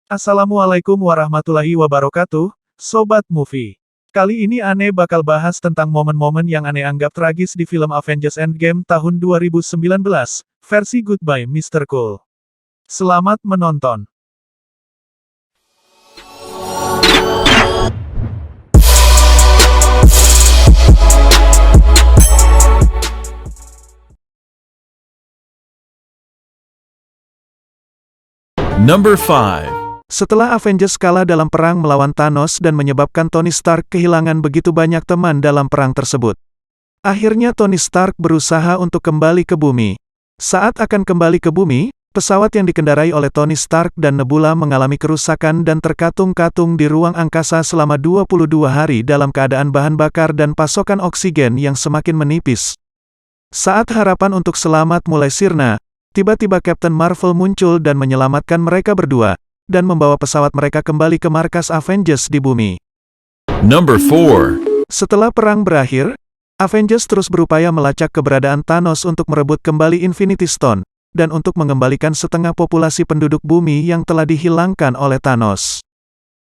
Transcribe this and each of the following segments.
Assalamualaikum warahmatullahi wabarakatuh, Sobat Movie. Kali ini Ane bakal bahas tentang momen-momen yang Ane anggap tragis di film Avengers Endgame tahun 2019, versi Goodbye Mr. Cool. Selamat menonton. Number 5. Setelah Avengers kalah dalam perang melawan Thanos dan menyebabkan Tony Stark kehilangan begitu banyak teman dalam perang tersebut. Akhirnya Tony Stark berusaha untuk kembali ke bumi. Saat akan kembali ke bumi, pesawat yang dikendarai oleh Tony Stark dan Nebula mengalami kerusakan dan terkatung-katung di ruang angkasa selama 22 hari dalam keadaan bahan bakar dan pasokan oksigen yang semakin menipis. Saat harapan untuk selamat mulai sirna, tiba-tiba Captain Marvel muncul dan menyelamatkan mereka berdua, dan membawa pesawat mereka kembali ke markas Avengers di bumi. Number 4. Setelah perang berakhir, Avengers terus berupaya melacak keberadaan Thanos untuk merebut kembali Infinity Stone, dan untuk mengembalikan setengah populasi penduduk bumi yang telah dihilangkan oleh Thanos.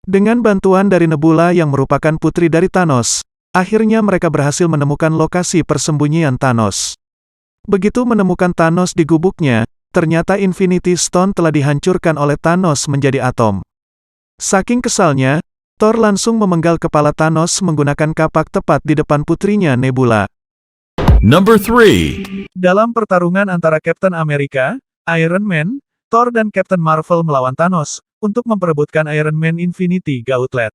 Dengan bantuan dari Nebula yang merupakan putri dari Thanos, akhirnya mereka berhasil menemukan lokasi persembunyian Thanos. Begitu menemukan Thanos di gubuknya, ternyata Infinity Stone telah dihancurkan oleh Thanos menjadi atom. Saking kesalnya, Thor langsung memenggal kepala Thanos menggunakan kapak tepat di depan putrinya Nebula. Number 3. Dalam pertarungan antara Captain America, Iron Man, Thor dan Captain Marvel melawan Thanos, untuk memperebutkan Iron Man Infinity Gauntlet,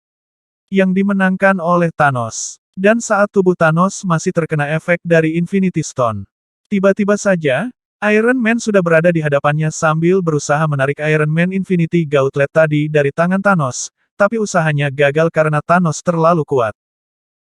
yang dimenangkan oleh Thanos. Dan saat tubuh Thanos masih terkena efek dari Infinity Stone, tiba-tiba saja, Iron Man sudah berada di hadapannya sambil berusaha menarik Iron Man Infinity Gauntlet tadi dari tangan Thanos, tapi usahanya gagal karena Thanos terlalu kuat,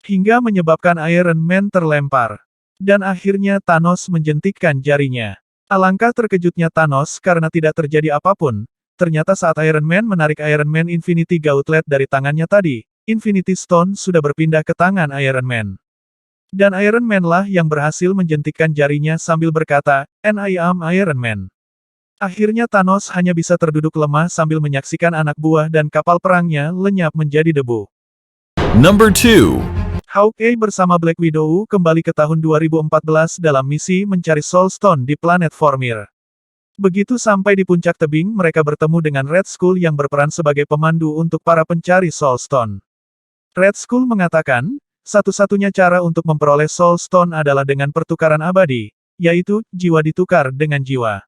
hingga menyebabkan Iron Man terlempar. Dan akhirnya Thanos menjentikkan jarinya. Alangkah terkejutnya Thanos karena tidak terjadi apapun. Ternyata saat Iron Man menarik Iron Man Infinity Gauntlet dari tangannya tadi, Infinity Stone sudah berpindah ke tangan Iron Man. Dan Iron Man lah yang berhasil menjentikkan jarinya sambil berkata, "And I am Iron Man." Akhirnya Thanos hanya bisa terduduk lemah sambil menyaksikan anak buah dan kapal perangnya lenyap menjadi debu. Number 2. Hawkeye bersama Black Widow kembali ke tahun 2014 dalam misi mencari Soul Stone di planet Vormir. Begitu sampai di puncak tebing mereka bertemu dengan Red Skull yang berperan sebagai pemandu untuk para pencari Soul Stone. Red Skull mengatakan, satu-satunya cara untuk memperoleh Soul Stone adalah dengan pertukaran abadi, yaitu, jiwa ditukar dengan jiwa.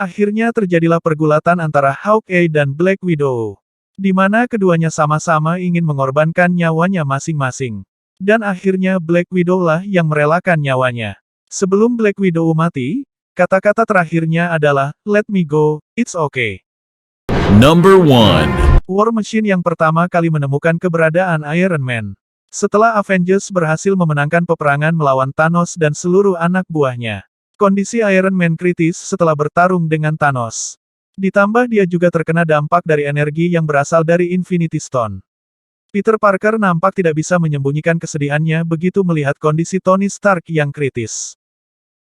Akhirnya terjadilah pergulatan antara Hawkeye dan Black Widow, di mana keduanya sama-sama ingin mengorbankan nyawanya masing-masing. Dan akhirnya Black Widow lah yang merelakan nyawanya. Sebelum Black Widow mati, kata-kata terakhirnya adalah, "Let me go, it's okay." Number 1. War Machine yang pertama kali menemukan keberadaan Iron Man. Setelah Avengers berhasil memenangkan peperangan melawan Thanos dan seluruh anak buahnya, kondisi Iron Man kritis setelah bertarung dengan Thanos. Ditambah dia juga terkena dampak dari energi yang berasal dari Infinity Stone. Peter Parker nampak tidak bisa menyembunyikan kesedihannya begitu melihat kondisi Tony Stark yang kritis.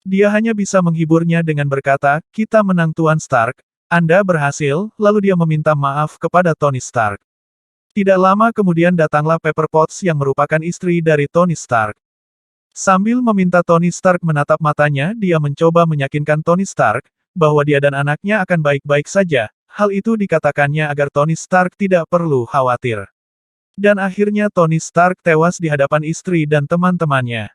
Dia hanya bisa menghiburnya dengan berkata, "Kita menang Tuan Stark, Anda berhasil," lalu dia meminta maaf kepada Tony Stark. Tidak lama kemudian datanglah Pepper Potts yang merupakan istri dari Tony Stark. Sambil meminta Tony Stark menatap matanya, dia mencoba meyakinkan Tony Stark, bahwa dia dan anaknya akan baik-baik saja. Hal itu dikatakannya agar Tony Stark tidak perlu khawatir. Dan akhirnya Tony Stark tewas di hadapan istri dan teman-temannya.